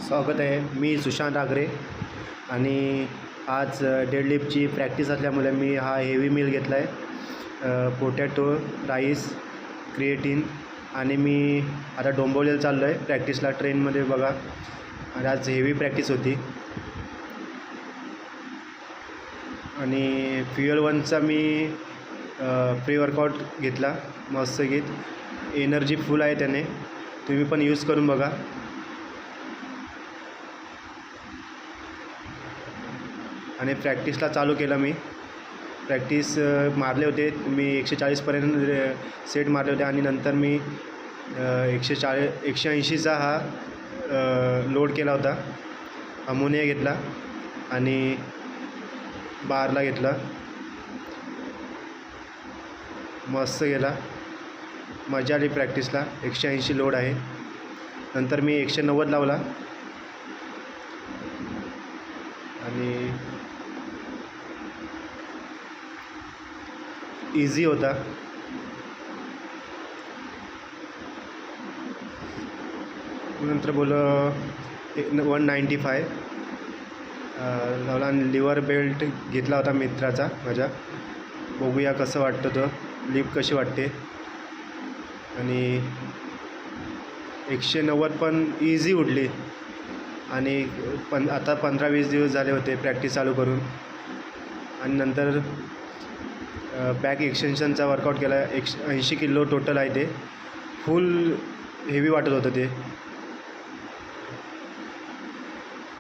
स्वागत आहे. मी सुशांत आगरे आणि आज डेडलिफ्टची प्रॅक्टिस असल्यामुळे मी हा हेवी मील घेतला आहे. पोटॅटो, राईस, क्रिएटिन आणि मी आता डोंबिवलीला चाललो आहे प्रॅक्टिसला ट्रेनमध्ये बघा. आणि आज हेवी प्रॅक्टिस होती. आणि फ्युअल वनचा मी प्री वर्कआउट घेतला. मस्त गीत एनर्जी फुल आहे त्याने. तुम्ही पण यूज करून बघा. आणि प्रॅक्टिसला चालू केलं. मी प्रॅक्टिस मारले होते. मी 140पर्यंत सेट मारले होते आणि नंतर मी 180चा हा लोड केला होता. अमोनिया घेतला आणि बारला घेतला. मस्त गेला, मजा आली प्रॅक्टिसला. 180 लोड आहे. नंतर मी 190 लावला आणि इझी होता. नंतर बोललो 195 लावला आणि लिव्हर बेल्ट घेतला होता मित्राचा माझ्या. बघूया कसं वाटतं तो, लिफ्ट कशी वाटते. आणि 190 पण इझी उडली. आणि आता 15-20 दिवस झाले होते प्रॅक्टिस चालू करून. आणि नंतर बॅक एक्सटेन्शनचा वर्कआउट केला. 180 किलो टोटल आहे. ते फुल हेवी वाटत होतं ते.